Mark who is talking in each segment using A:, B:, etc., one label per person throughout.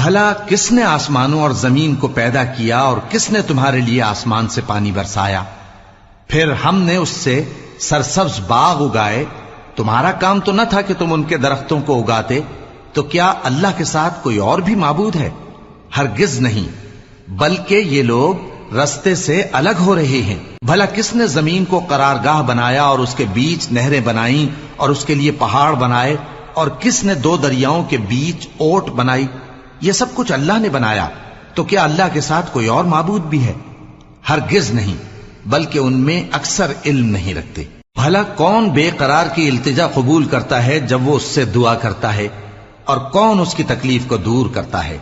A: بھلا کس نے آسمانوں اور زمین کو پیدا کیا اور کس نے تمہارے لیے آسمان سے پانی برسایا؟ پھر ہم نے اس سے سرسبز باغ اگائے. تمہارا کام تو نہ تھا کہ تم ان کے درختوں کو اگاتے. تو کیا اللہ کے ساتھ کوئی اور بھی معبود ہے؟ ہرگز نہیں، بلکہ یہ لوگ رستے سے الگ ہو رہے ہیں. بھلا کس نے زمین کو قرارگاہ بنایا اور اس کے بیچ نہریں بنائیں اور اس کے لیے پہاڑ بنائے، اور کس نے 2 دریاؤں کے بیچ اوٹ بنائی؟ یہ سب کچھ اللہ نے بنایا. تو کیا اللہ کے ساتھ کوئی اور معبود بھی ہے؟ ہرگز نہیں، بلکہ ان میں اکثر علم نہیں رکھتے. بھلا کون بے قرار کی التجا قبول کرتا ہے جب وہ اس سے دعا کرتا ہے، اور کون اس کی تکلیف کو دور کرتا ہے،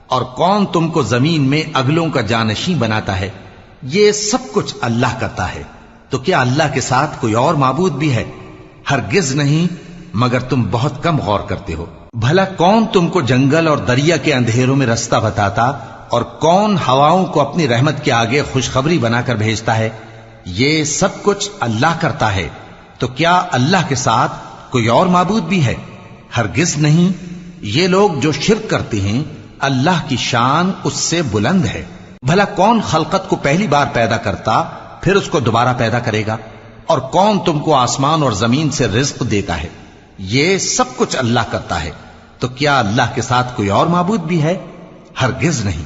A: اور کون تم کو زمین میں اگلوں کا جانشین بناتا ہے؟ یہ سب کچھ اللہ کرتا ہے. تو کیا اللہ کے ساتھ کوئی اور معبود بھی ہے؟ ہرگز نہیں، مگر تم بہت کم غور کرتے ہو. بھلا کون تم کو جنگل اور دریا کے اندھیروں میں رستہ بتاتا، اور کون ہواؤں کو اپنی رحمت کے آگے خوشخبری بنا کر بھیجتا ہے؟ یہ سب کچھ اللہ کرتا ہے. تو کیا اللہ کے ساتھ کوئی اور معبود بھی ہے؟ ہرگز نہیں. یہ لوگ جو شرک کرتے ہیں اللہ کی شان اس سے بلند ہے. بھلا کون خلقت کو پہلی بار پیدا کرتا پھر اس کو دوبارہ پیدا کرے گا؟ اور کون تم کو آسمان اور زمین سے رزق دیتا ہے؟ یہ سب کچھ اللہ کرتا ہے. تو کیا اللہ کے ساتھ کوئی اور معبود بھی ہے؟ ہرگز نہیں.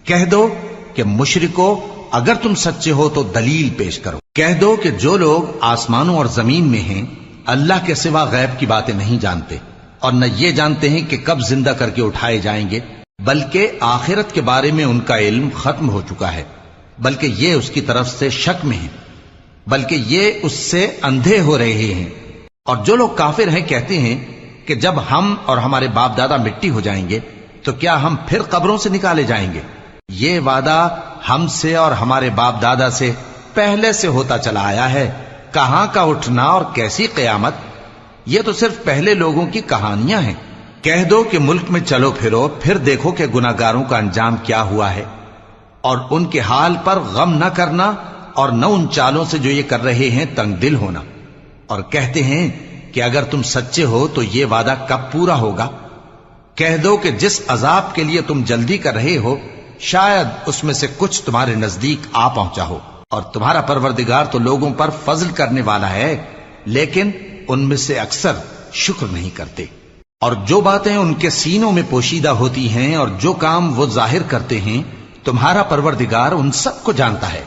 A: کہہ دو کہ مشرکو، اگر تم سچے ہو تو دلیل پیش کرو. کہہ دو کہ جو لوگ آسمانوں اور زمین میں ہیں اللہ کے سوا غیب کی باتیں نہیں جانتے، اور نہ یہ جانتے ہیں کہ کب زندہ کر کے اٹھائے جائیں گے، بلکہ آخرت کے بارے میں ان کا علم ختم ہو چکا ہے، بلکہ یہ اس کی طرف سے شک میں ہیں، بلکہ یہ اس سے اندھے ہو رہے ہیں. اور جو لوگ کافر ہیں کہتے ہیں کہ جب ہم اور ہمارے باپ دادا مٹی ہو جائیں گے تو کیا ہم پھر قبروں سے نکالے جائیں گے؟ یہ وعدہ ہم سے اور ہمارے باپ دادا سے پہلے سے ہوتا چلا آیا ہے. کہاں کا اٹھنا اور کیسی قیامت؟ یہ تو صرف پہلے لوگوں کی کہانیاں ہیں. کہہ دو کہ ملک میں چلو پھرو، پھر دیکھو کہ گناہگاروں کا انجام کیا ہوا ہے، اور ان کے حال پر غم نہ کرنا، اور نہ ان چالوں سے جو یہ کر رہے ہیں تنگ دل ہونا. اور کہتے ہیں کہ اگر تم سچے ہو تو یہ وعدہ کب پورا ہوگا؟ کہہ دو کہ جس عذاب کے لیے تم جلدی کر رہے ہو شاید اس میں سے کچھ تمہارے نزدیک آ پہنچا ہو، اور تمہارا پروردگار تو لوگوں پر فضل کرنے والا ہے، لیکن ان میں سے اکثر شکر نہیں کرتے. اور جو باتیں ان کے سینوں میں پوشیدہ ہوتی ہیں اور جو کام وہ ظاہر کرتے ہیں تمہارا پروردگار ان سب کو جانتا ہے.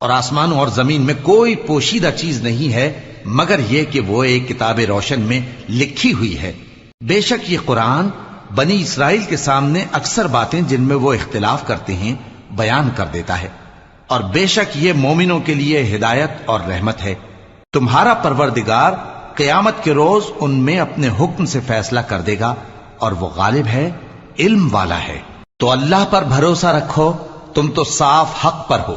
A: اور آسمانوں اور زمین میں کوئی پوشیدہ چیز نہیں ہے مگر یہ کہ وہ ایک کتاب روشن میں لکھی ہوئی ہے. بے شک یہ قرآن بنی اسرائیل کے سامنے اکثر باتیں جن میں وہ اختلاف کرتے ہیں بیان کر دیتا ہے، اور بے شک یہ مومنوں کے لیے ہدایت اور رحمت ہے. تمہارا پروردگار قیامت کے روز ان میں اپنے حکم سے فیصلہ کر دے گا، اور وہ غالب ہے، علم والا ہے. تو اللہ پر بھروسہ رکھو، تم تو صاف حق پر ہو.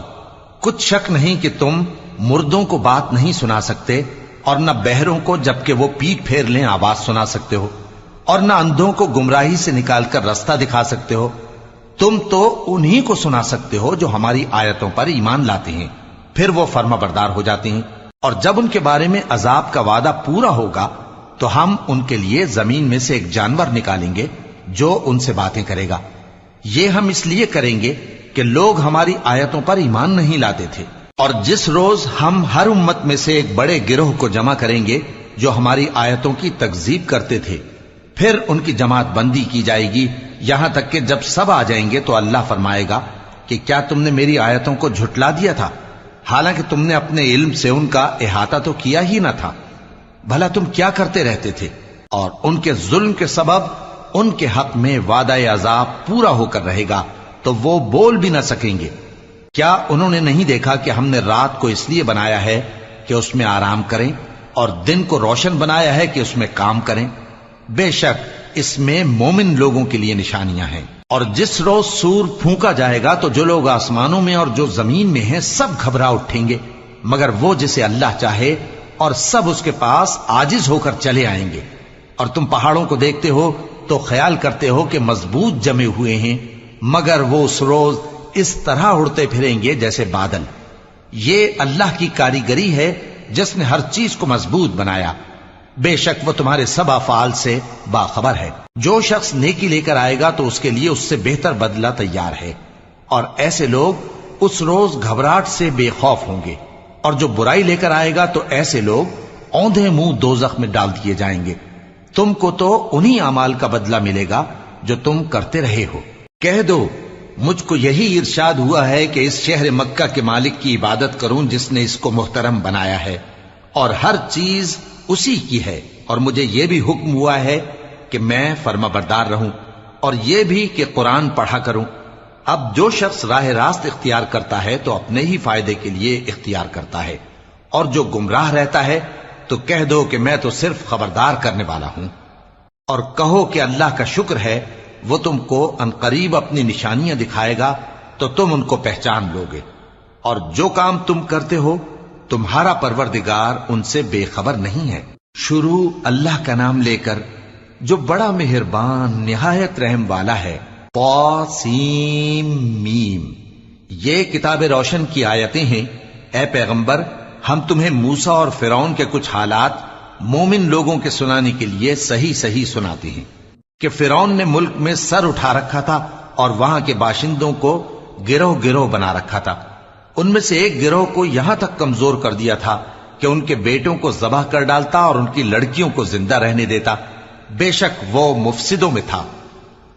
A: کچھ شک نہیں کہ تم مردوں کو بات نہیں سنا سکتے، اور نہ بہروں کو جبکہ وہ پیٹ پھیر لیں آواز سنا سکتے ہو، اور نہ اندھوں کو گمراہی سے نکال کر رستہ دکھا سکتے ہو. تم تو انہی کو سنا سکتے ہو جو ہماری آیتوں پر ایمان لاتے ہیں، پھر وہ فرما بردار ہو جاتے ہیں. اور جب ان کے بارے میں عذاب کا وعدہ پورا ہوگا تو ہم ان کے لیے زمین میں سے ایک جانور نکالیں گے جو ان سے باتیں کرے گا. یہ ہم اس لیے کریں گے کہ لوگ ہماری آیتوں پر ایمان نہیں لاتے تھے. اور جس روز ہم ہر امت میں سے ایک بڑے گروہ کو جمع کریں گے جو ہماری آیتوں کی تکذیب کرتے تھے، پھر ان کی جماعت بندی کی جائے گی یہاں تک کہ جب سب آ جائیں گے تو اللہ فرمائے گا کہ کیا تم نے میری آیتوں کو جھٹلا دیا تھا، حالانکہ تم نے اپنے علم سے ان کا احاطہ تو کیا ہی نہ تھا. بھلا تم کیا کرتے رہتے تھے؟ اور ان کے ظلم کے سبب ان کے حق میں وعدہ عذاب پورا ہو کر رہے گا تو وہ بول بھی نہ سکیں گے. کیا انہوں نے نہیں دیکھا کہ ہم نے رات کو اس لیے بنایا ہے کہ اس میں آرام کریں اور دن کو روشن بنایا ہے کہ اس میں کام کریں؟ بے شک اس میں مومن لوگوں کے لیے نشانیاں ہیں. اور جس روز سور پھونکا جائے گا تو جو لوگ آسمانوں میں اور جو زمین میں ہیں سب گھبرا اٹھیں گے مگر وہ جسے اللہ چاہے، اور سب اس کے پاس عاجز ہو کر چلے آئیں گے. اور تم پہاڑوں کو دیکھتے ہو تو خیال کرتے ہو کہ مضبوط جمے ہوئے ہیں، مگر وہ اس روز اس طرح اڑتے پھریں گے جیسے بادل. یہ اللہ کی کاریگری ہے جس نے ہر چیز کو مضبوط بنایا. بے شک وہ تمہارے سب افعال سے باخبر ہے۔ جو شخص نیکی لے کر آئے گا تو اس کے لیے اس سے بہتر بدلہ تیار ہے، اور ایسے لوگ اس روز گھبراہٹ سے بے خوف ہوں گے، اور جو برائی لے کر آئے گا تو ایسے لوگ اوندھے منہ دوزخ میں ڈال دیے جائیں گے۔ تم کو تو انہی اعمال کا بدلہ ملے گا جو تم کرتے رہے ہو۔ کہہ دو مجھ کو یہی ارشاد ہوا ہے کہ اس شہر مکہ کے مالک کی عبادت کروں جس نے اس کو محترم بنایا ہے، اور ہر چیز اسی کی ہے، اور مجھے یہ بھی حکم ہوا ہے کہ میں فرما بردار رہوں، اور یہ بھی کہ قرآن پڑھا کروں۔ اب جو شخص راہ راست اختیار کرتا ہے تو اپنے ہی فائدے کے لیے اختیار کرتا ہے، اور جو گمراہ رہتا ہے تو کہہ دو کہ میں تو صرف خبردار کرنے والا ہوں۔ اور کہو کہ اللہ کا شکر ہے وہ تم کو عنقریب اپنی نشانیاں دکھائے گا تو تم ان کو پہچان لو گے، اور جو کام تم کرتے ہو تمہارا پروردگار ان سے بے خبر نہیں ہے۔ شروع اللہ کا نام لے کر جو بڑا مہربان نہایت رحم والا ہے۔ طاسیم میم، یہ کتاب روشن کی آیتیں ہیں۔ اے پیغمبر، ہم تمہیں موسیٰ اور فرعون کے کچھ حالات مومن لوگوں کے سنانے کے لیے صحیح صحیح سناتے ہیں کہ فرعون نے ملک میں سر اٹھا رکھا تھا اور وہاں کے باشندوں کو گروہ گروہ بنا رکھا تھا۔ ان میں سے ایک گروہ کو یہاں تک کمزور کر دیا تھا کہ ان کے بیٹوں کو ذبح کر ڈالتا اور ان کی لڑکیوں کو زندہ رہنے دیتا۔ بے شک وہ مفسدوں میں تھا،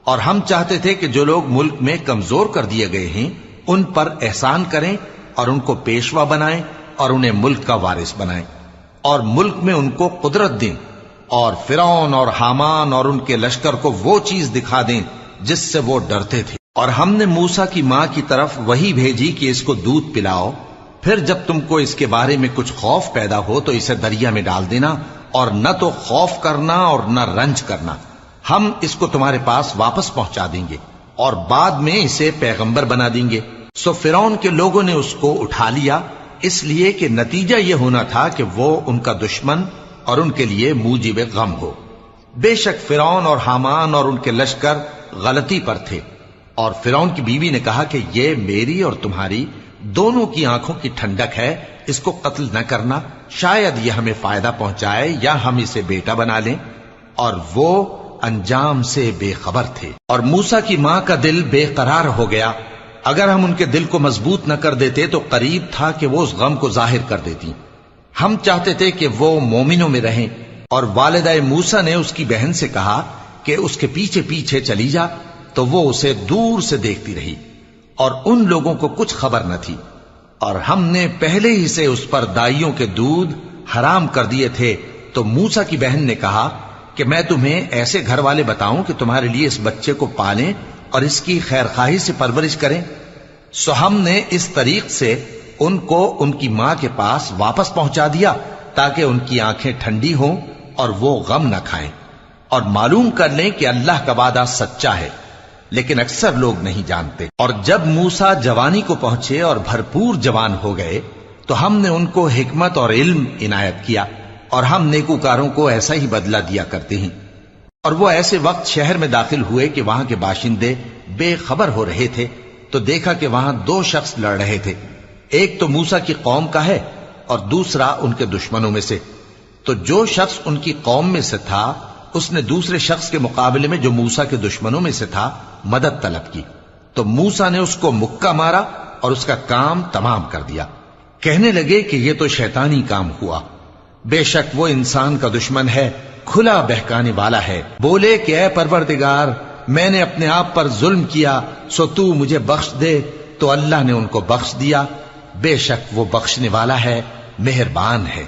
A: اور ہم چاہتے تھے کہ جو لوگ ملک میں کمزور کر دیے گئے ہیں ان پر احسان کریں اور ان کو پیشوا بنائیں اور انہیں ملک کا وارث بنائیں، اور ملک میں ان کو قدرت دیں، اور فرعون اور حامان اور ان کے لشکر کو وہ چیز دکھا دیں جس سے وہ ڈرتے تھے۔ اور ہم نے موسیٰ کی ماں کی طرف وہی بھیجی کہ اس کو دودھ پلاؤ، پھر جب تم کو اس کے بارے میں کچھ خوف پیدا ہو تو اسے دریا میں ڈال دینا، اور نہ تو خوف کرنا اور نہ رنج کرنا، ہم اس کو تمہارے پاس واپس پہنچا دیں گے اور بعد میں اسے پیغمبر بنا دیں گے۔ سو فرعون کے لوگوں نے اس کو اٹھا لیا، اس لیے کہ نتیجہ یہ ہونا تھا کہ وہ ان کا دشمن اور ان کے لیے موجب غم ہو۔ بے شک فرعون اور حامان اور ان کے لشکر غلطی پر تھے، اور فرعون کی بیوی نے کہا کہ یہ میری اور تمہاری دونوں کی آنکھوں کی ٹھنڈک ہے، اس کو قتل نہ کرنا، شاید یہ ہمیں فائدہ پہنچائے یا ہم اسے بیٹا بنا لیں۔ اور وہ انجام سے بے خبر تھے۔ اور موسیٰ کی ماں کا دل بے قرار ہو گیا، اگر ہم ان کے دل کو مضبوط نہ کر دیتے تو قریب تھا کہ وہ اس غم کو ظاہر کر دیتی۔ ہم چاہتے تھے کہ وہ مومنوں میں رہیں، اور والدہ موسیٰ نے اس کی بہن سے کہا کہ اس کے پیچھے پیچھے چلی جا، تو وہ اسے دور سے دیکھتی رہی، اور ان لوگوں کو کچھ خبر نہ تھی۔ اور ہم نے پہلے ہی سے اس پر دائیوں کے دودھ حرام کر دیے تھے۔ تو موسیٰ کی بہن نے کہا کہ میں تمہیں ایسے گھر والے بتاؤں کہ تمہارے لیے اس بچے کو پالیں اور اس کی خیر خواہی سے پرورش کریں۔ سو ہم نے اس طریق سے ان کو ان کی ماں کے پاس واپس پہنچا دیا تاکہ ان کی آنکھیں ٹھنڈی ہوں اور وہ غم نہ کھائیں، اور معلوم کر لیں کہ اللہ کا وعدہ سچا ہے، لیکن اکثر لوگ نہیں جانتے۔ اور جب موسیٰ جوانی کو پہنچے اور بھرپور جوان ہو گئے تو ہم نے ان کو حکمت اور علم عنایت کیا، اور ہم نیکوکاروں کو ایسا ہی بدلہ دیا کرتے ہیں۔ اور وہ ایسے وقت شہر میں داخل ہوئے کہ وہاں کے باشندے بے خبر ہو رہے تھے، تو دیکھا کہ وہاں دو شخص لڑ رہے تھے، ایک تو موسیٰ کی قوم کا ہے اور دوسرا ان کے دشمنوں میں سے۔ تو جو شخص ان کی قوم میں سے تھا اس نے دوسرے شخص کے مقابلے میں جو موسیٰ کے دشمنوں میں سے تھا مدد طلب کی، تو موسیٰ نے اس کو مکہ مارا اور اس کا کام تمام کر دیا۔ کہنے لگے کہ یہ تو شیطانی کام ہوا، بے شک وہ انسان کا دشمن ہے، کھلا بہکانے والا ہے۔ بولے کہ اے پروردگار، میں نے اپنے آپ پر ظلم کیا، سو تو مجھے بخش دے، تو اللہ نے ان کو بخش دیا، بے شک وہ بخشنے والا ہے، مہربان ہے۔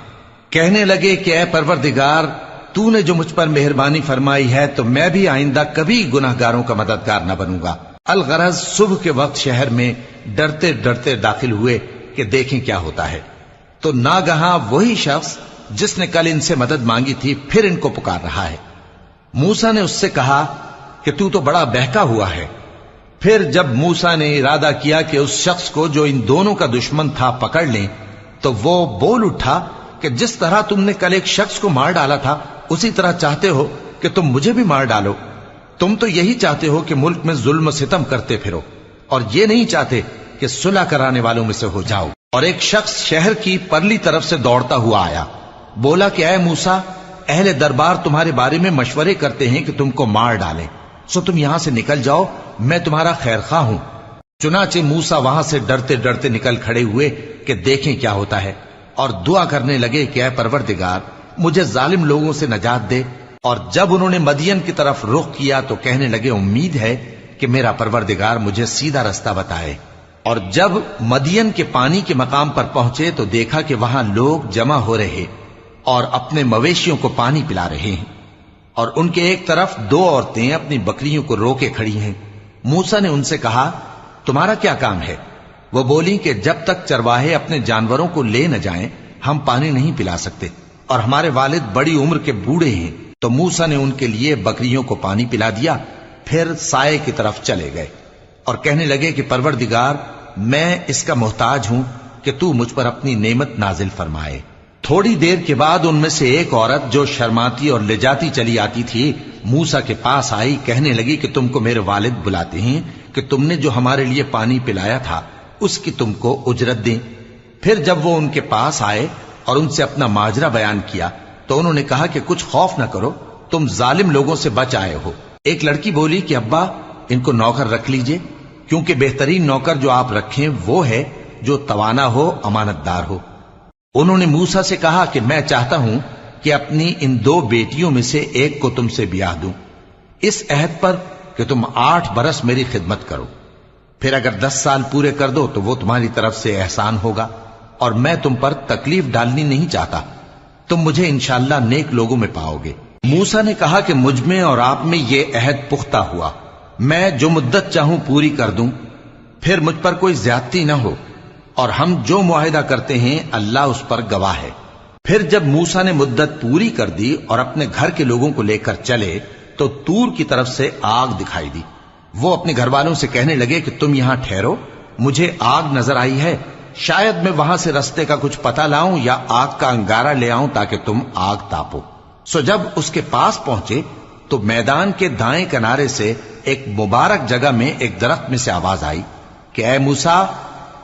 A: کہنے لگے کہ اے پروردگار، تو نے جو مجھ پر مہربانی فرمائی ہے تو میں بھی آئندہ کبھی گناہگاروں کا مددگار نہ بنوں گا۔ الغرض صبح کے وقت شہر میں ڈرتے ڈرتے داخل ہوئے کہ دیکھیں کیا ہوتا ہے، تو ناگہاں وہی شخص جس نے کل ان سے مدد مانگی تھی پھر ان کو پکار رہا ہے۔ موسیٰ نے اس سے کہا کہ تو بڑا بہکا ہوا ہے۔ پھر جب موسیٰ نے ارادہ کیا کہ اس شخص کو جو ان دونوں کا دشمن تھا پکڑ لیں، تو وہ بول اٹھا کہ جس طرح تم نے کل ایک شخص کو مار ڈالا تھا اسی طرح چاہتے ہو کہ تم مجھے بھی مار ڈالو۔ تم تو یہی چاہتے ہو کہ ملک میں ظلم و ستم کرتے پھرو، اور یہ نہیں چاہتے کہ صلح کرانے والوں میں سے ہو جاؤ۔ اور ایک شخص شہر کی پرلی طرف سے دوڑتا ہوا آیا، بولا کہ اے موسیٰ، اہل دربار تمہارے بارے میں مشورے کرتے ہیں کہ تم کو مار ڈالیں، سو تم یہاں سے نکل جاؤ، میں تمہارا خیر خواہ ہوں۔ چنانچہ موسیٰ وہاں سے ڈرتے ڈرتے نکل کھڑے ہوئے کہ دیکھیں کیا ہوتا ہے، اور دعا کرنے لگے کہ اے پروردگار مجھے ظالم لوگوں سے نجات دے۔ اور جب انہوں نے مدین کی طرف رخ کیا تو کہنے لگے امید ہے کہ میرا پروردگار مجھے سیدھا رستہ بتائے۔ اور جب مدین کے پانی کے مقام پر پہنچے تو دیکھا کہ وہاں لوگ جمع ہو رہے اور اپنے مویشیوں کو پانی پلا رہے ہیں، اور ان کے ایک طرف دو عورتیں اپنی بکریوں کو روکے کھڑی ہیں۔ موسیٰ نے ان سے کہا تمہارا کیا کام ہے؟ وہ بولی کہ جب تک چرواہے اپنے جانوروں کو لے نہ جائیں ہم پانی نہیں پلا سکتے، اور ہمارے والد بڑی عمر کے بوڑھے ہیں۔ تو موسیٰ نے ان کے لیے بکریوں کو پانی پلا دیا، پھر سائے کی طرف چلے گئے اور کہنے لگے کہ پروردگار میں اس کا محتاج ہوں کہ تو مجھ پر اپنی نعمت نازل فرمائے۔ تھوڑی دیر کے بعد ان میں سے ایک عورت جو شرماتی اور لجاتی چلی آتی تھی موسیٰ کے پاس آئی، کہنے لگی کہ تم کو میرے والد بلاتے ہیں کہ تم نے جو ہمارے لیے پانی پلایا تھا اس کی تم کو اجرت دیں۔ پھر جب وہ ان کے پاس آئے اور ان سے اپنا ماجرا بیان کیا تو انہوں نے کہا کہ کچھ خوف نہ کرو، تم ظالم لوگوں سے بچ آئے ہو۔ ایک لڑکی بولی کہ ابا ان کو نوکر رکھ لیجئے، کیونکہ بہترین نوکر جو آپ رکھیں وہ ہے جو توانا ہو، امانت دار ہو۔ انہوں نے موسیٰ سے کہا کہ میں چاہتا ہوں کہ اپنی ان دو بیٹیوں میں سے ایک کو تم سے بیاہ دوں، اس عہد پر کہ تم 8 برس میری خدمت کرو، پھر اگر 10 سال پورے کر دو تو وہ تمہاری طرف سے احسان ہوگا، اور میں تم پر تکلیف ڈالنی نہیں چاہتا، تم مجھے انشاءاللہ نیک لوگوں میں پاؤ گے۔ موسیٰ نے کہا کہ مجھ میں اور آپ میں یہ عہد پختہ ہوا، میں جو مدت چاہوں پوری کر دوں، پھر مجھ پر کوئی زیادتی نہ ہو، اور ہم جو معاہدہ کرتے ہیں اللہ اس پر گواہ ہے۔ پھر جب موسیٰ نے مدت پوری کر دی اور اپنے گھر کے لوگوں کو لے کر چلے تو طور کی طرف سے آگ دکھائی دی۔ وہ اپنے گھر والوں سے کہنے لگے کہ تم یہاں ٹھہرو، مجھے آگ نظر آئی ہے، شاید میں وہاں سے رستے کا کچھ پتہ لاؤں یا آگ کا انگارہ لے آؤں تاکہ تم آگ تاپو۔ سو جب اس کے پاس پہنچے تو میدان کے دائیں کنارے سے ایک مبارک جگہ میں ایک درخت میں سے آواز آئی کہ اے موسیٰ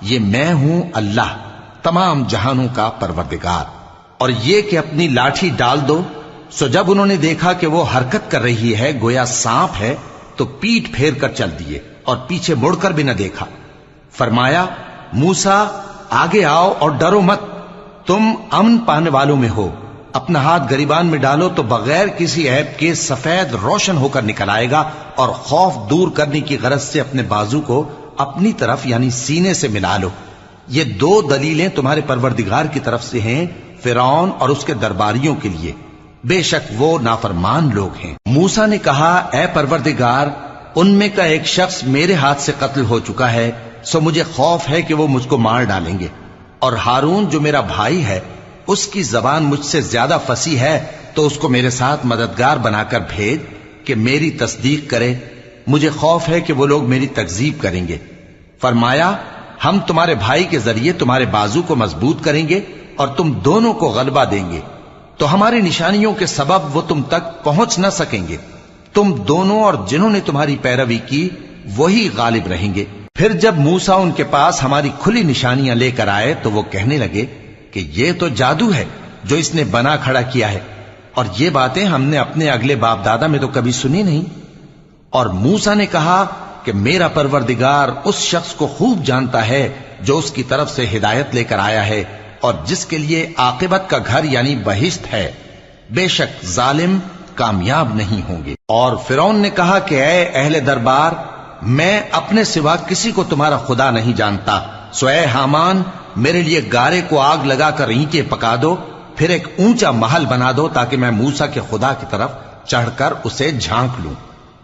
A: یہ میں ہوں اللہ تمام جہانوں کا پروردگار، اور یہ کہ اپنی لاٹھی ڈال دو۔ سو جب انہوں نے دیکھا کہ وہ حرکت کر رہی ہے گویا سانپ ہے تو پیٹ پھیر کر چل دیے اور پیچھے مڑ کر بھی نہ دیکھا۔ فرمایا موسیٰ آگے آؤ اور ڈرو مت، تم امن پانے والوں میں ہو، اپنا ہاتھ گریبان میں ڈالو تو بغیر کسی عیب کے سفید روشن ہو کر نکل آئے گا، اور خوف دور کرنے کی غرض سے اپنے بازو کو اپنی طرف یعنی سینے سے ملا لو۔ یہ 2 دلیلیں تمہارے پروردگار کی طرف سے ہیں فرعون اور اس کے درباریوں کے لیے، بے شک وہ نافرمان لوگ ہیں۔ موسیٰ نے کہا اے پروردگار ان میں کا ایک شخص میرے ہاتھ سے قتل ہو چکا ہے، سو مجھے خوف ہے کہ وہ مجھ کو مار ڈالیں گے، اور ہارون جو میرا بھائی ہے اس کی زبان مجھ سے زیادہ فصیح ہے، تو اس کو میرے ساتھ مددگار بنا کر بھیج کہ میری تصدیق کرے، مجھے خوف ہے کہ وہ لوگ میری تکذیب کریں گے۔ فرمایا ہم تمہارے بھائی کے ذریعے تمہارے بازو کو مضبوط کریں گے اور تم دونوں کو غلبہ دیں گے، تو ہماری نشانیوں کے سبب وہ تم تک پہنچ نہ سکیں گے، تم دونوں اور جنہوں نے تمہاری پیروی کی وہی غالب رہیں گے۔ پھر جب موسیٰ ان کے پاس ہماری کھلی نشانیاں لے کر آئے تو وہ کہنے لگے کہ یہ تو جادو ہے جو اس نے بنا کھڑا کیا ہے، اور یہ باتیں ہم نے اپنے اگلے باپ دادا میں تو کبھی سنی نہیں۔ اور موسیٰ نے کہا کہ میرا پروردگار اس شخص کو خوب جانتا ہے جو اس کی طرف سے ہدایت لے کر آیا ہے اور جس کے لیے عاقبت کا گھر یعنی بہشت ہے، بے شک ظالم کامیاب نہیں ہوں گے۔ اور فرعون نے کہا کہ اے اہل دربار میں اپنے سوا کسی کو تمہارا خدا نہیں جانتا، سو اے حامان میرے لیے گارے کو آگ لگا کر اینٹیں پکا دو، پھر ایک اونچا محل بنا دو تاکہ میں موسیٰ کے خدا کی طرف چڑھ کر اسے جھانک لوں،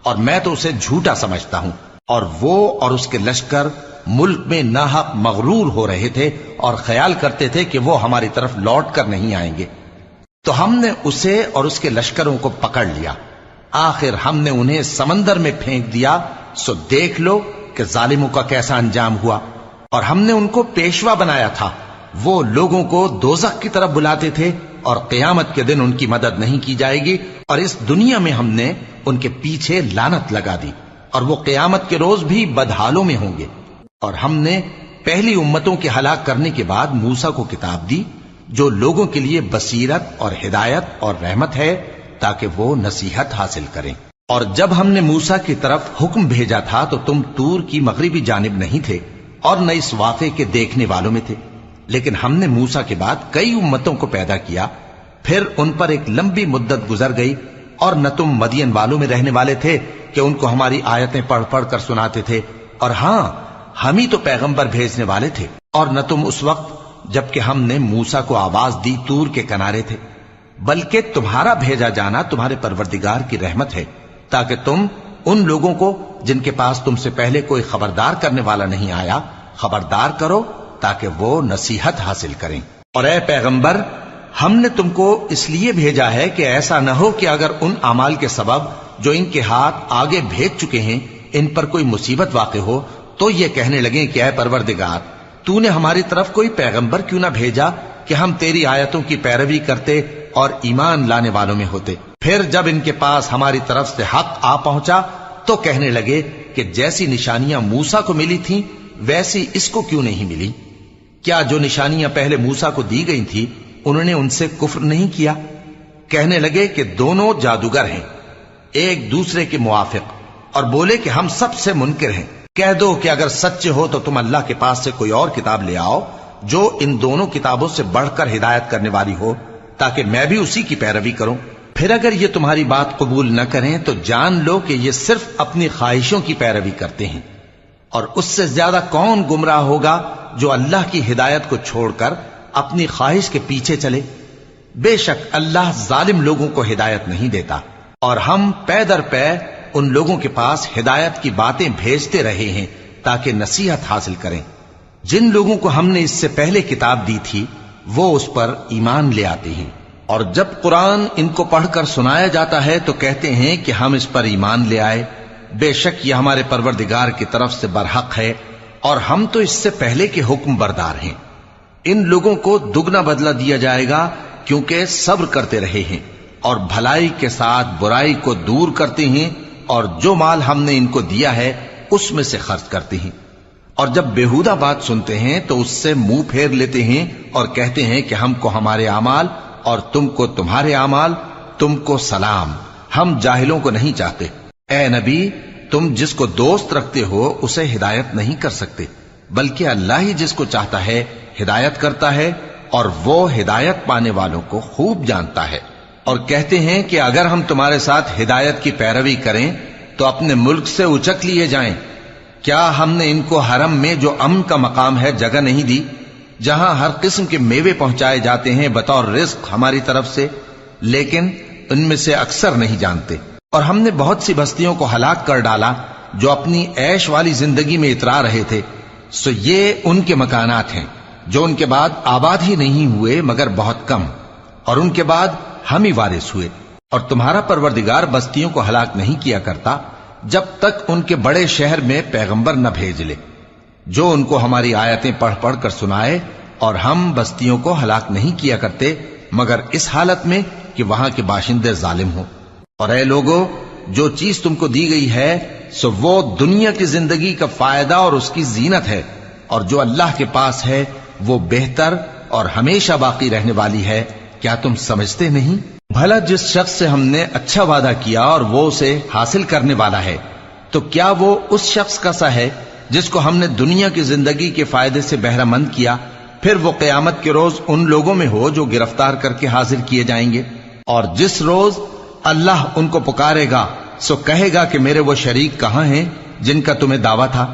A: اور میں تو اسے جھوٹا سمجھتا ہوں۔ اور وہ اور اس کے لشکر ملک میں ناحق مغرور ہو رہے تھے اور خیال کرتے تھے کہ وہ ہماری طرف لوٹ کر نہیں آئیں گے، تو ہم نے اسے اور اس کے لشکروں کو پکڑ لیا، آخر ہم نے انہیں سمندر میں پھینک دیا، سو دیکھ لو کہ ظالموں کا کیسا انجام ہوا۔ اور ہم نے ان کو پیشوا بنایا تھا، وہ لوگوں کو دوزخ کی طرف بلاتے تھے، اور قیامت کے دن ان کی مدد نہیں کی جائے گی، اور اس دنیا میں ہم نے ان کے پیچھے لعنت لگا دی، اور وہ قیامت کے روز بھی بدحالوں میں ہوں گے۔ اور ہم نے پہلی امتوں کے ہلاک کرنے کے بعد موسیٰ کو کتاب دی جو لوگوں کے لیے بصیرت اور ہدایت اور رحمت ہے تاکہ وہ نصیحت حاصل کریں۔ اور جب ہم نے موسیٰ کی طرف حکم بھیجا تھا تو تم طور کی مغربی جانب نہیں تھے اور نہ اس واقعے کے دیکھنے والوں میں تھے، لیکن ہم نے موسیٰ کے بعد کئی امتوں کو پیدا کیا، پھر ان پر ایک لمبی مدت گزر گئی، اور نہ تم مدین والوں میں رہنے والے تھے کہ ان کو ہماری آیتیں پڑھ پڑھ کر سناتے تھے، اور ہاں ہم ہی تو پیغمبر بھیجنے والے تھے، اور نہ تم اس وقت جبکہ ہم نے موسیٰ کو آواز دی طور کے کنارے تھے، بلکہ تمہارا بھیجا جانا تمہارے پروردگار کی رحمت ہے تاکہ تم ان لوگوں کو جن کے پاس تم سے پہلے کوئی خبردار کرنے والا نہیں آیا خبردار کرو تاکہ وہ نصیحت حاصل کریں۔ اور اے پیغمبر، ہم نے تم کو اس لیے بھیجا ہے کہ ایسا نہ ہو کہ اگر ان اعمال کے سبب جو ان کے ہاتھ آگے بھیج چکے ہیں ان پر کوئی مصیبت واقع ہو تو یہ کہنے لگیں کہ اے پروردگار، تو نے ہماری طرف کوئی پیغمبر کیوں نہ بھیجا کہ ہم تیری آیتوں کی پیروی کرتے اور ایمان لانے والوں میں ہوتے۔ پھر جب ان کے پاس ہماری طرف سے حق آ پہنچا تو کہنے لگے کہ جیسی نشانیاں موسیٰ کو ملی تھیں ویسی اس کو کیوں نہیں ملی؟ کیا جو نشانیاں پہلے موسیٰ کو دی گئی تھی انہوں نے ان سے کفر نہیں کیا؟ کہنے لگے کہ دونوں جادوگر ہیں ایک دوسرے کے موافق، اور بولے کہ ہم سب سے منکر ہیں۔ کہہ دو کہ اگر سچے ہو تو تم اللہ کے پاس سے کوئی اور کتاب لے آؤ جو ان دونوں کتابوں سے بڑھ کر ہدایت کرنے والی ہو تاکہ میں بھی اسی کی پیروی کروں۔ پھر اگر یہ تمہاری بات قبول نہ کریں تو جان لو کہ یہ صرف اپنی خواہشوں کی پیروی کرتے ہیں، اور اس سے زیادہ کون گمراہ ہوگا جو اللہ کی ہدایت کو چھوڑ کر اپنی خواہش کے پیچھے چلے۔ بے شک اللہ ظالم لوگوں کو ہدایت نہیں دیتا، اور ہم پے در پے ان لوگوں کے پاس ہدایت کی باتیں بھیجتے رہے ہیں تاکہ نصیحت حاصل کریں۔ جن لوگوں کو ہم نے اس سے پہلے کتاب دی تھی وہ اس پر ایمان لے آتے ہیں، اور جب قرآن ان کو پڑھ کر سنایا جاتا ہے تو کہتے ہیں کہ ہم اس پر ایمان لے آئے، بے شک یہ ہمارے پروردگار کی طرف سے برحق ہے، اور ہم تو اس سے پہلے کے حکم بردار ہیں۔ ان لوگوں کو دگنا بدلہ دیا جائے گا کیونکہ صبر کرتے رہے ہیں اور بھلائی کے ساتھ برائی کو دور کرتے ہیں، اور جو مال ہم نے ان کو دیا ہے اس میں سے خرچ کرتے ہیں، اور جب بیہودہ بات سنتے ہیں تو اس سے منہ پھیر لیتے ہیں اور کہتے ہیں کہ ہم کو ہمارے اعمال اور تم کو تمہارے اعمال، تم کو سلام، ہم جاہلوں کو نہیں چاہتے۔ اے نبی، تم جس کو دوست رکھتے ہو اسے ہدایت نہیں کر سکتے، بلکہ اللہ ہی جس کو چاہتا ہے ہدایت کرتا ہے، اور وہ ہدایت پانے والوں کو خوب جانتا ہے۔ اور کہتے ہیں کہ اگر ہم تمہارے ساتھ ہدایت کی پیروی کریں تو اپنے ملک سے اچک لیے جائیں۔ کیا ہم نے ان کو حرم میں جو امن کا مقام ہے جگہ نہیں دی، جہاں ہر قسم کے میوے پہنچائے جاتے ہیں بطور رزق ہماری طرف سے؟ لیکن ان میں سے اکثر نہیں جانتے۔ اور ہم نے بہت سی بستیوں کو ہلاک کر ڈالا جو اپنی عیش والی زندگی میں اترا رہے تھے، سو یہ ان کے مکانات ہیں جو ان کے بعد آباد ہی نہیں ہوئے مگر بہت کم، اور ان کے بعد ہم ہی وارث ہوئے۔ اور تمہارا پروردگار بستیوں کو ہلاک نہیں کیا کرتا جب تک ان کے بڑے شہر میں پیغمبر نہ بھیج لے جو ان کو ہماری آیتیں پڑھ پڑھ کر سنائے، اور ہم بستیوں کو ہلاک نہیں کیا کرتے مگر اس حالت میں کہ وہاں کے باشندے ظالم ہوں۔ اور اے لوگو، جو چیز تم کو دی گئی ہے سو وہ دنیا کی زندگی کا فائدہ اور اس کی زینت ہے، اور جو اللہ کے پاس ہے وہ بہتر اور ہمیشہ باقی رہنے والی ہے۔ کیا تم سمجھتے نہیں؟ بھلا جس شخص سے ہم نے اچھا وعدہ کیا اور وہ اسے حاصل کرنے والا ہے تو کیا وہ اس شخص کا سا ہے جس کو ہم نے دنیا کی زندگی کے فائدے سے بہرہ مند کیا، پھر وہ قیامت کے روز ان لوگوں میں ہو جو گرفتار کر کے حاضر کیے جائیں گے؟ اور جس روز اللہ ان کو پکارے گا سو کہے گا کہ میرے وہ شریک کہاں ہیں جن کا تمہیں دعویٰ تھا؟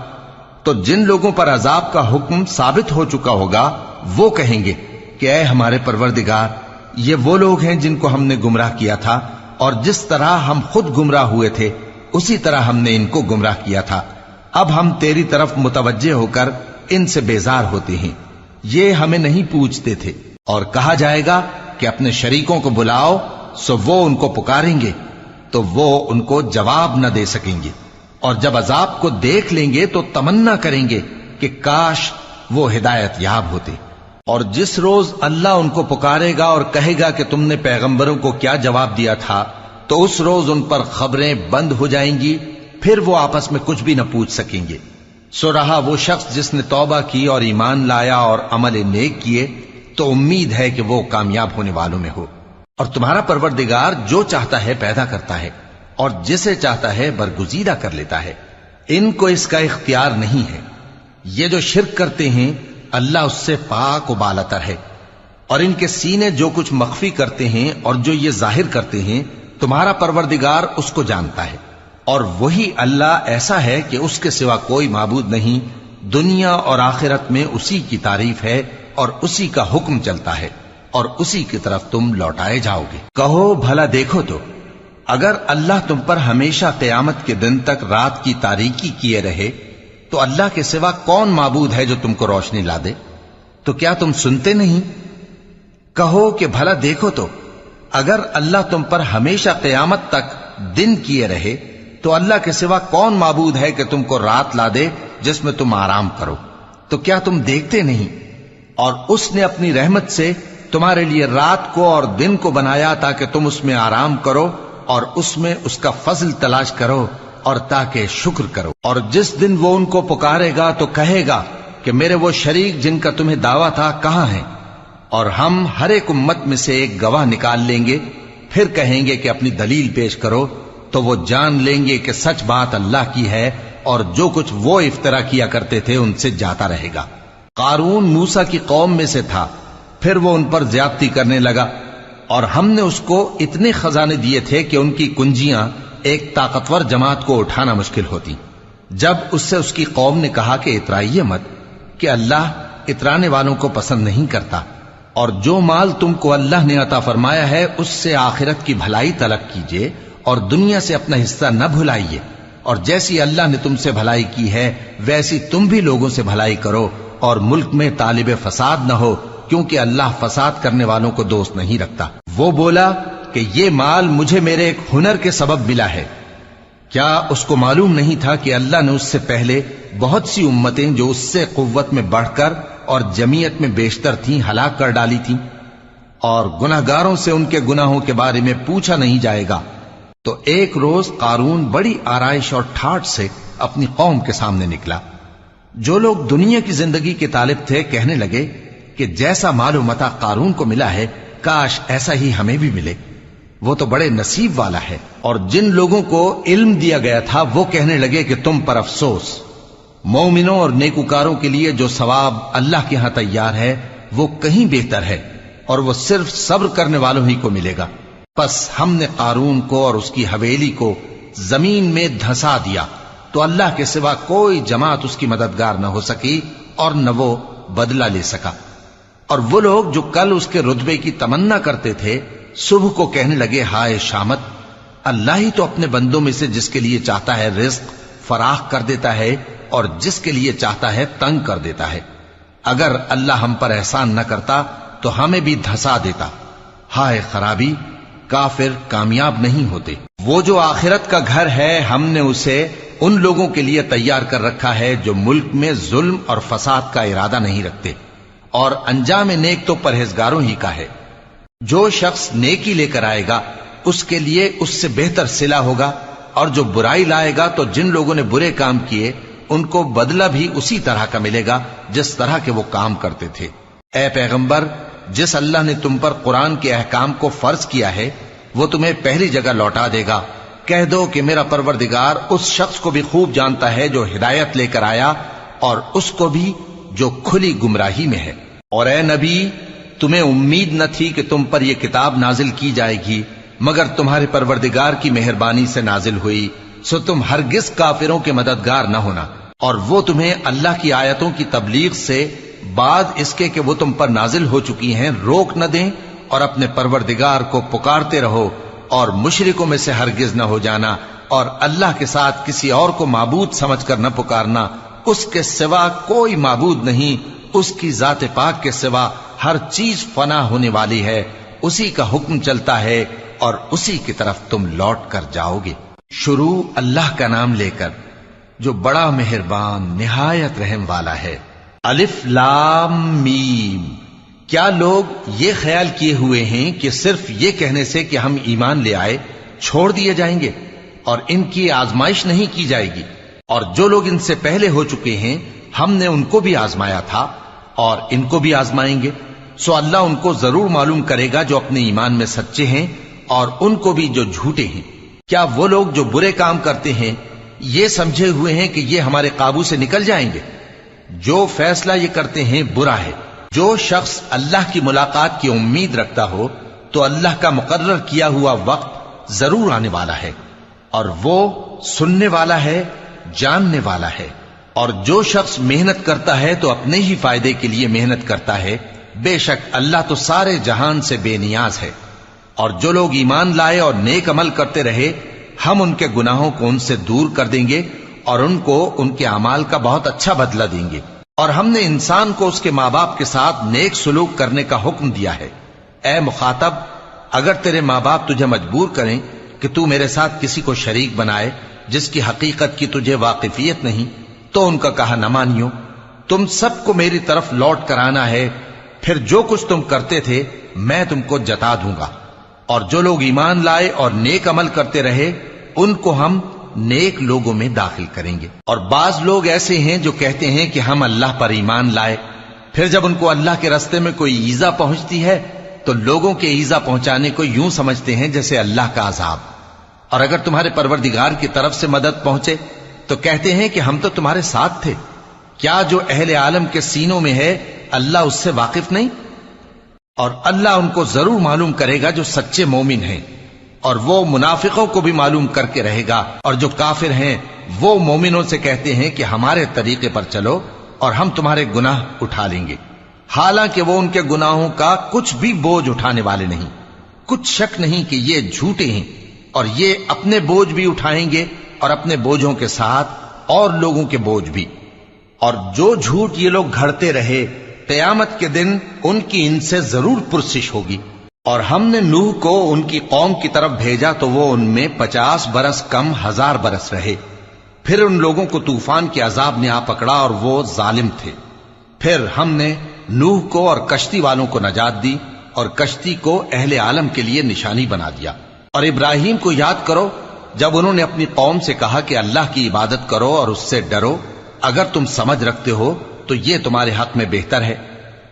A: تو جن لوگوں پر عذاب کا حکم ثابت ہو چکا ہوگا وہ کہیں گے کہ اے ہمارے پروردگار، یہ وہ لوگ ہیں جن کو ہم نے گمراہ کیا تھا، اور جس طرح ہم خود گمراہ ہوئے تھے اسی طرح ہم نے ان کو گمراہ کیا تھا۔ اب ہم تیری طرف متوجہ ہو کر ان سے بیزار ہوتے ہیں، یہ ہمیں نہیں پوچھتے تھے۔ اور کہا جائے گا کہ اپنے شریکوں کو بلاؤ، سو وہ ان کو پکاریں گے تو وہ ان کو جواب نہ دے سکیں گے، اور جب عذاب کو دیکھ لیں گے تو تمنا کریں گے کہ کاش وہ ہدایت یاب ہوتے۔ اور جس روز اللہ ان کو پکارے گا اور کہے گا کہ تم نے پیغمبروں کو کیا جواب دیا تھا، تو اس روز ان پر خبریں بند ہو جائیں گی، پھر وہ آپس میں کچھ بھی نہ پوچھ سکیں گے۔ سو رہا وہ شخص جس نے توبہ کی اور ایمان لایا اور عمل نیک کیے تو امید ہے کہ وہ کامیاب ہونے والوں میں ہو۔ اور تمہارا پروردگار جو چاہتا ہے پیدا کرتا ہے اور جسے چاہتا ہے برگزیدہ کر لیتا ہے، ان کو اس کا اختیار نہیں ہے۔ یہ جو شرک کرتے ہیں اللہ اس سے پاک و بالاتر ہے، اور ان کے سینے جو کچھ مخفی کرتے ہیں اور جو یہ ظاہر کرتے ہیں تمہارا پروردگار اس کو جانتا ہے۔ اور وہی اللہ ایسا ہے کہ اس کے سوا کوئی معبود نہیں، دنیا اور آخرت میں اسی کی تعریف ہے اور اسی کا حکم چلتا ہے اور اسی کی طرف تم لوٹائے جاؤ گے۔ کہو بھلا دیکھو تو اگر اللہ تم پر ہمیشہ قیامت کے دن تک رات کی تاریکی کیے رہے تو اللہ کے سوا کون معبود ہے جو تم کو روشنی لا دے؟ تو کیا تم سنتے نہیں؟ کہو کہ بھلا دیکھو تو اگر اللہ تم پر ہمیشہ قیامت تک دن کیے رہے تو اللہ کے سوا کون معبود ہے کہ تم کو رات لا دے جس میں تم آرام کرو؟ تو کیا تم دیکھتے نہیں؟ اور اس نے اپنی رحمت سے تمہارے لیے رات کو اور دن کو بنایا تاکہ تم اس میں آرام کرو اور اس میں اس کا فضل تلاش کرو اور تاکہ شکر کرو۔ اور جس دن وہ ان کو پکارے گا تو کہے گا کہ میرے وہ شریک جن کا تمہیں دعویٰ تھا کہاں ہیں؟ اور ہم ہر ایک امت میں سے ایک گواہ نکال لیں گے، پھر کہیں گے کہ اپنی دلیل پیش کرو، تو وہ جان لیں گے کہ سچ بات اللہ کی ہے اور جو کچھ وہ افترا کیا کرتے تھے ان سے جاتا رہے گا۔ قارون موسیٰ کی قوم میں سے تھا، پھر وہ ان پر زیادتی کرنے لگا، اور ہم نے اس کو اتنے خزانے دیے تھے کہ ان کی کنجیاں ایک طاقتور جماعت کو اٹھانا مشکل ہوتی۔ جب اس سے اس کی قوم نے کہا کہ اترائیے مت، کہ اللہ اترانے والوں کو پسند نہیں کرتا، اور جو مال تم کو اللہ نے عطا فرمایا ہے اس سے آخرت کی بھلائی طلب کیجیے اور دنیا سے اپنا حصہ نہ بھلائیے، اور جیسی اللہ نے تم سے بھلائی کی ہے ویسی تم بھی لوگوں سے بھلائی کرو، اور ملک میں طالب فساد نہ ہو، کیونکہ اللہ فساد کرنے والوں کو دوست نہیں رکھتا۔ وہ بولا کہ یہ مال مجھے میرے ایک ہنر کے سبب ملا ہے۔ کیا اس کو معلوم نہیں تھا کہ اللہ نے اس سے پہلے بہت سی امتیں جو اس سے قوت میں بڑھ کر اور جمعیت میں بیشتر تھیں ہلاک کر ڈالی تھیں، اور گناہگاروں سے ان کے گناہوں کے بارے میں پوچھا نہیں جائے گا؟ تو ایک روز قارون بڑی آرائش اور ٹھاٹھ سے اپنی قوم کے سامنے نکلا۔ جو لوگ دنیا کی زندگی کے طالب تھے کہنے لگے کہ جیسا مال و متاع قارون کو ملا ہے کاش ایسا ہی ہمیں بھی ملے، وہ تو بڑے نصیب والا ہے۔ اور جن لوگوں کو علم دیا گیا تھا وہ کہنے لگے کہ تم پر افسوس، مومنوں اور نیکوکاروں کے لیے جو ثواب اللہ کے ہاں تیار ہے وہ کہیں بہتر ہے، اور وہ صرف صبر کرنے والوں ہی کو ملے گا۔ پس ہم نے قارون کو اور اس کی حویلی کو زمین میں دھسا دیا، تو اللہ کے سوا کوئی جماعت اس کی مددگار نہ ہو سکی اور نہ وہ بدلہ لے سکا۔ اور وہ لوگ جو کل اس کے رتبے کی تمنا کرتے تھے صبح کو کہنے لگے ہائے شامت، اللہ ہی تو اپنے بندوں میں سے جس کے لیے چاہتا ہے رزق فراخ کر دیتا ہے اور جس کے لیے چاہتا ہے تنگ کر دیتا ہے۔ اگر اللہ ہم پر احسان نہ کرتا تو ہمیں بھی دھسا دیتا۔ ہائے خرابی، کافر کامیاب نہیں ہوتے۔ وہ جو آخرت کا گھر ہے ہم نے اسے ان لوگوں کے لیے تیار کر رکھا ہے جو ملک میں ظلم اور فساد کا ارادہ نہیں رکھتے، اور انجام نیک تو پرہیزگاروں ہی کا ہے۔ جو شخص نیکی لے کر آئے گا اس کے لیے اس سے بہتر صلہ ہوگا، اور جو برائی لائے گا تو جن لوگوں نے برے کام کیے ان کو بدلہ بھی اسی طرح کا ملے گا جس طرح کے وہ کام کرتے تھے۔ اے پیغمبر، جس اللہ نے تم پر قرآن کے احکام کو فرض کیا ہے وہ تمہیں پہلی جگہ لوٹا دے گا۔ کہہ دو کہ میرا پروردگار اس شخص کو بھی خوب جانتا ہے جو ہدایت لے کر آیا اور اس کو بھی جو کھلی گمراہی میں ہے۔ اور اے نبی، تمہیں امید نہ تھی کہ تم پر یہ کتاب نازل کی جائے گی مگر تمہارے پروردگار کی مہربانی سے نازل ہوئی، سو تم ہرگز کافروں کے مددگار نہ ہونا، اور وہ تمہیں اللہ کی آیتوں کی تبلیغ سے بعد اس کے کہ وہ تم پر نازل ہو چکی ہیں روک نہ دیں، اور اپنے پروردگار کو پکارتے رہو اور مشرکوں میں سے ہرگز نہ ہو جانا، اور اللہ کے ساتھ کسی اور کو معبود سمجھ کر نہ پکارنا۔ اس کے سوا کوئی معبود نہیں، اس کی ذات پاک کے سوا ہر چیز فنا ہونے والی ہے، اسی کا حکم چلتا ہے اور اسی کی طرف تم لوٹ کر جاؤ گے۔ شروع اللہ کا نام لے کر جو بڑا مہربان نہایت رحم والا ہے۔ الف لام میم۔ کیا لوگ یہ خیال کیے ہوئے ہیں کہ صرف یہ کہنے سے کہ ہم ایمان لے آئے چھوڑ دیے جائیں گے اور ان کی آزمائش نہیں کی جائے گی؟ اور جو لوگ ان سے پہلے ہو چکے ہیں ہم نے ان کو بھی آزمایا تھا اور ان کو بھی آزمائیں گے، سو اللہ ان کو ضرور معلوم کرے گا جو اپنے ایمان میں سچے ہیں اور ان کو بھی جو جھوٹے ہیں۔ کیا وہ لوگ جو برے کام کرتے ہیں یہ سمجھے ہوئے ہیں کہ یہ ہمارے قابو سے نکل جائیں گے؟ جو فیصلہ یہ کرتے ہیں برا ہے۔ جو شخص اللہ کی ملاقات کی امید رکھتا ہو تو اللہ کا مقرر کیا ہوا وقت ضرور آنے والا ہے، اور وہ سننے والا ہے، جاننے والا ہے۔ اور جو شخص محنت کرتا ہے تو اپنے ہی فائدے کے لیے محنت کرتا ہے، بے شک اللہ تو سارے جہان سے بے نیاز ہے۔ اور جو لوگ ایمان لائے اور نیک عمل کرتے رہے، ہم ان کے گناہوں کو ان سے دور کر دیں گے اور ان کو ان کے اعمال کا بہت اچھا بدلہ دیں گے۔ اور ہم نے انسان کو اس کے ماں باپ کے ساتھ نیک سلوک کرنے کا حکم دیا ہے۔ اے مخاطب، اگر تیرے ماں باپ تجھے مجبور کریں کہ تو میرے ساتھ کسی کو شریک بنائے جس کی حقیقت کی تجھے واقفیت نہیں، تو ان کا کہا نہ مانیو۔ تم سب کو میری طرف لوٹ کر آنا ہے، پھر جو کچھ تم کرتے تھے میں تم کو جتا دوں گا۔ اور جو لوگ ایمان لائے اور نیک عمل کرتے رہے ان کو ہم نیک لوگوں میں داخل کریں گے۔ اور بعض لوگ ایسے ہیں جو کہتے ہیں کہ ہم اللہ پر ایمان لائے، پھر جب ان کو اللہ کے راستے میں کوئی ایذا پہنچتی ہے تو لوگوں کے ایذا پہنچانے کو یوں سمجھتے ہیں جیسے اللہ کا عذاب۔ اور اگر تمہارے پروردگار کی طرف سے مدد پہنچے تو کہتے ہیں کہ ہم تو تمہارے ساتھ تھے۔ کیا جو اہل عالم کے سینوں میں ہے اللہ اس سے واقف نہیں؟ اور اللہ ان کو ضرور معلوم کرے گا جو سچے مومن ہیں، اور وہ منافقوں کو بھی معلوم کر کے رہے گا۔ اور جو کافر ہیں وہ مومنوں سے کہتے ہیں کہ ہمارے طریقے پر چلو اور ہم تمہارے گناہ اٹھا لیں گے، حالانکہ وہ ان کے گناہوں کا کچھ بھی بوجھ اٹھانے والے نہیں۔ کچھ شک نہیں کہ یہ جھوٹے ہیں، اور یہ اپنے بوجھ بھی اٹھائیں گے اور اپنے بوجھوں کے ساتھ اور لوگوں کے بوجھ بھی۔ اور جو جھوٹ یہ لوگ گھڑتے رہے، قیامت کے دن ان کی ان سے ضرور پرسش ہوگی۔ اور ہم نے نوح کو ان کی قوم کی طرف بھیجا تو وہ ان میں 50 برس کم 1000 برس رہے۔ پھر ان لوگوں کو طوفان کے عذاب نے آ پکڑا اور وہ ظالم تھے۔ پھر ہم نے نوح کو اور کشتی والوں کو نجات دی اور کشتی کو اہل عالم کے لیے نشانی بنا دیا۔ اور ابراہیم کو یاد کرو جب انہوں نے اپنی قوم سے کہا کہ اللہ کی عبادت کرو اور اس سے ڈرو، اگر تم سمجھ رکھتے ہو تو یہ تمہارے حق میں بہتر ہے۔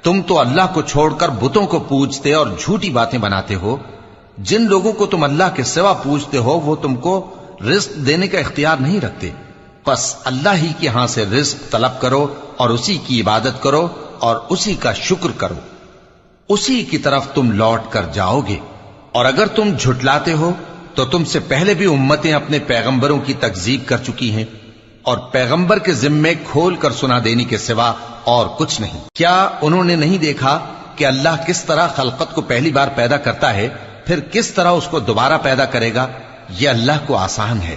A: تم تو اللہ کو چھوڑ کر بتوں کو پوجتے اور جھوٹی باتیں بناتے ہو۔ جن لوگوں کو تم اللہ کے سوا پوجتے ہو وہ تم کو رزق دینے کا اختیار نہیں رکھتے، پس اللہ ہی کے ہاں سے رزق طلب کرو اور اسی کی عبادت کرو اور اسی کا شکر کرو، اسی کی طرف تم لوٹ کر جاؤ گے۔ اور اگر تم جھٹلاتے ہو تو تم سے پہلے بھی امتیں اپنے پیغمبروں کی تکذیب کر چکی ہیں، اور پیغمبر کے ذمے کھول کر سنا دینے کے سوا اور کچھ نہیں۔ کیا انہوں نے نہیں دیکھا کہ اللہ کس طرح خلقت کو پہلی بار پیدا کرتا ہے، پھر کس طرح اس کو دوبارہ پیدا کرے گا؟ یہ اللہ کو آسان ہے۔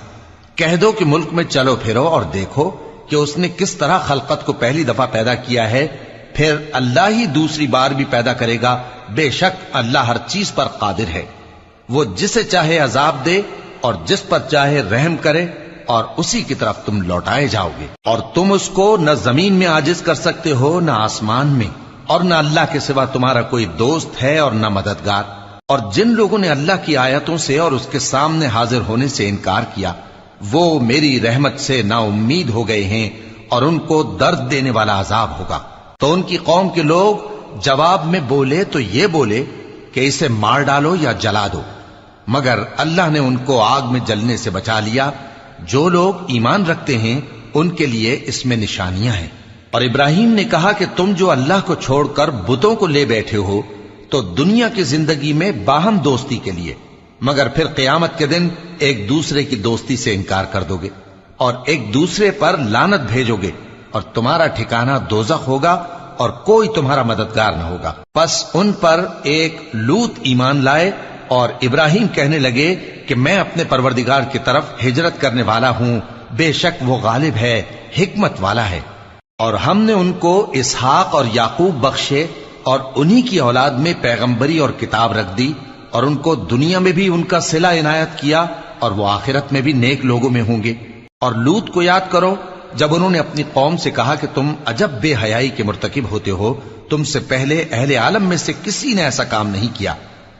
A: کہہ دو کہ ملک میں چلو پھرو اور دیکھو کہ اس نے کس طرح خلقت کو پہلی دفعہ پیدا کیا ہے، پھر اللہ ہی دوسری بار بھی پیدا کرے گا۔ بے شک اللہ ہر چیز پر قادر ہے۔ وہ جسے چاہے عذاب دے اور جس پر چاہے رحم کرے، اور اسی کی طرف تم لوٹائے جاؤ گے۔ اور تم اس کو نہ زمین میں عاجز کر سکتے ہو نہ آسمان میں، اور نہ اللہ کے سوا تمہارا کوئی دوست ہے اور نہ مددگار۔ اور جن لوگوں نے اللہ کی آیتوں سے اور اس کے سامنے حاضر ہونے سے انکار کیا، وہ میری رحمت سے نا امید ہو گئے ہیں اور ان کو درد دینے والا عذاب ہوگا۔ تو ان کی قوم کے لوگ جواب میں بولے تو یہ بولے کہ اسے مار ڈالو یا جلا دو، مگر اللہ نے ان کو آگ میں جلنے سے بچا لیا۔ جو لوگ ایمان رکھتے ہیں ان کے لیے اس میں نشانیاں ہیں۔ اور ابراہیم نے کہا کہ تم جو اللہ کو چھوڑ کر بتوں کو لے بیٹھے ہو تو دنیا کی زندگی میں باہم دوستی کے لیے، مگر پھر قیامت کے دن ایک دوسرے کی دوستی سے انکار کر دو گے اور ایک دوسرے پر لعنت بھیجو گے، اور تمہارا ٹھکانہ دوزخ ہوگا اور کوئی تمہارا مددگار نہ ہوگا۔ پس ان پر ایک لوط ایمان لائے اور ابراہیم کہنے لگے کہ میں اپنے پروردگار کی طرف ہجرت کرنے والا ہوں، بے شک وہ غالب ہے، حکمت والا ہے۔ اور ہم نے ان کو اسحاق اور یعقوب بخشے اور انہی کی اولاد میں پیغمبری اور کتاب رکھ دی، اور ان کو دنیا میں بھی ان کا صلہ عنایت کیا اور وہ آخرت میں بھی نیک لوگوں میں ہوں گے۔ اور لوط کو یاد کرو جب انہوں نے اپنی قوم سے کہا کہ تم عجب بے حیائی کے مرتکب ہوتے ہو، تم سے پہلے اہل عالم میں سے کسی نے ایسا کام نہیں کیا۔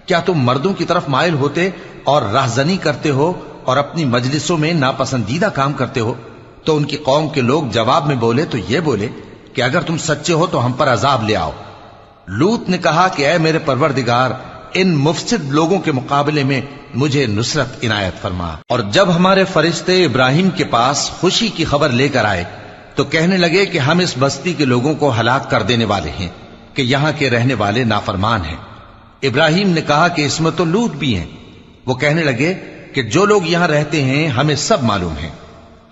A: کیا تم مردوں کی طرف مائل ہوتے اور راہزنی کرتے ہو اور اپنی مجلسوں میں ناپسندیدہ کام کرتے ہو؟ تو ان کی قوم کے لوگ جواب میں بولے تو یہ بولے کہ اگر تم سچے ہو تو ہم پر عذاب لے آؤ۔ لوط نے کہا کہ اے میرے پروردگار، ان مفسد لوگوں کے مقابلے میں مجھے نصرت عنایت فرما۔ اور جب ہمارے فرشتے ابراہیم کے پاس خوشی کی خبر لے کر آئے تو کہنے لگے کہ ہم اس بستی کے لوگوں کو ہلاک کر دینے والے ہیں کہ یہاں کے رہنے والے نافرمان ہیں۔ ابراہیم نے کہا کہ اس میں تو لوط بھی ہیں۔ وہ کہنے لگے کہ جو لوگ یہاں رہتے ہیں ہمیں سب معلوم ہیں،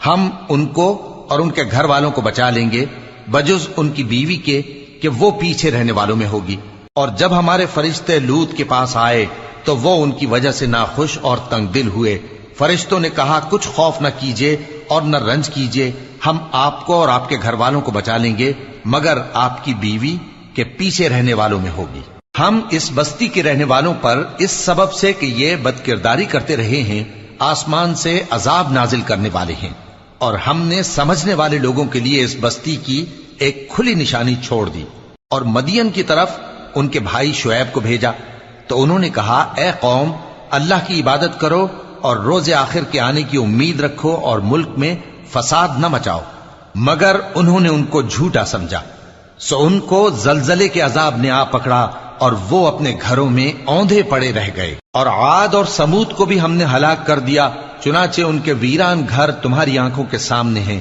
A: ہم ان کو اور ان کے گھر والوں کو بچا لیں گے بجز ان کی بیوی کے کہ وہ پیچھے رہنے والوں میں ہوگی۔ اور جب ہمارے فرشتے لوط کے پاس آئے تو وہ ان کی وجہ سے ناخوش اور تنگ دل ہوئے۔ فرشتوں نے کہا کچھ خوف نہ کیجیے اور نہ رنج کیجیے، ہم آپ کو اور آپ کے گھر والوں کو بچا لیں گے مگر آپ کی بیوی کے پیچھے رہنے والوں میں ہوگی۔ ہم اس بستی کے رہنے والوں پر اس سبب سے کہ یہ بدکرداری کرتے رہے ہیں آسمان سے عذاب نازل کرنے والے ہیں، اور ہم نے سمجھنے والے لوگوں کے لیے اس بستی کی ایک کھلی نشانی چھوڑ دی۔ اور مدین کی طرف ان کے بھائی شعیب کو بھیجا تو انہوں نے کہا اے قوم، اللہ کی عبادت کرو اور روز آخر کے آنے کی امید رکھو اور ملک میں فساد نہ مچاؤ، مگر انہوں نے ان کو جھوٹا سمجھا، سو ان کو زلزلے کے عذاب نے آ پکڑا اور وہ اپنے گھروں میں اوندھے پڑے رہ گئے۔ اور عاد اور سمود کو بھی ہم نے ہلاک کر دیا، چنانچہ ان کے ویران گھر تمہاری آنکھوں کے سامنے ہیں،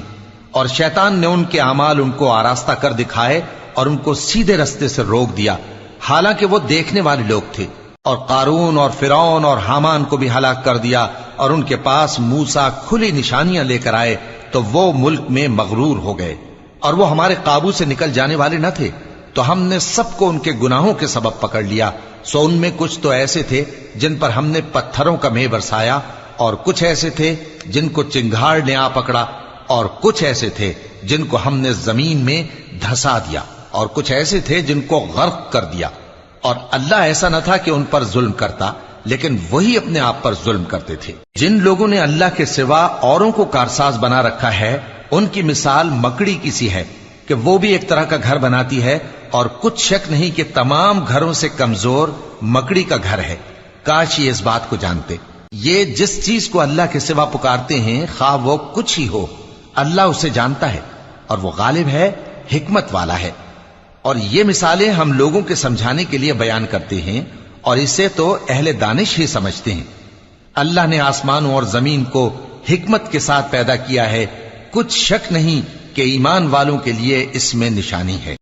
A: اور شیطان نے ان کے اعمال ان کو آراستہ کر دکھائے اور ان کو سیدھے رستے سے روک دیا، حالانکہ وہ دیکھنے والے لوگ تھے۔ اور قارون اور فرعون اور حامان کو بھی ہلاک کر دیا، اور ان کے پاس موسیٰ کھلی نشانیاں لے کر آئے تو وہ ملک میں مغرور ہو گئے، اور وہ ہمارے قابو سے نکل جانے والے نہ تھے، تو ہم نے سب کو ان کے گناہوں کے سبب پکڑ لیا۔ سو ان میں کچھ تو ایسے تھے جن پر ہم نے پتھروں کا مے برسایا، اور کچھ ایسے تھے جن کو چنگھاڑ نے آ پکڑا، اور کچھ ایسے تھے جن کو ہم نے زمین میں دھسا دیا، اور کچھ ایسے تھے جن کو غرق کر دیا۔ اور اللہ ایسا نہ تھا کہ ان پر ظلم کرتا، لیکن وہی اپنے آپ پر ظلم کرتے تھے۔ جن لوگوں نے اللہ کے سوا اوروں کو کارساز بنا رکھا ہے، ان کی مثال مکڑی کی سی ہے کہ وہ بھی ایک طرح کا گھر بناتی ہے، اور کچھ شک نہیں کہ تمام گھروں سے کمزور مکڑی کا گھر ہے۔ کاش یہ اس بات کو جانتے۔ یہ جس چیز کو اللہ کے سوا پکارتے ہیں خواہ وہ کچھ ہی ہو، اللہ اسے جانتا ہے، اور وہ غالب ہے، حکمت والا ہے۔ اور یہ مثالیں ہم لوگوں کے سمجھانے کے لیے بیان کرتے ہیں، اور اسے تو اہل دانش ہی سمجھتے ہیں۔ اللہ نے آسمانوں اور زمین کو حکمت کے ساتھ پیدا کیا ہے، کچھ شک نہیں کہ ایمان والوں کے لیے اس میں نشانی ہے۔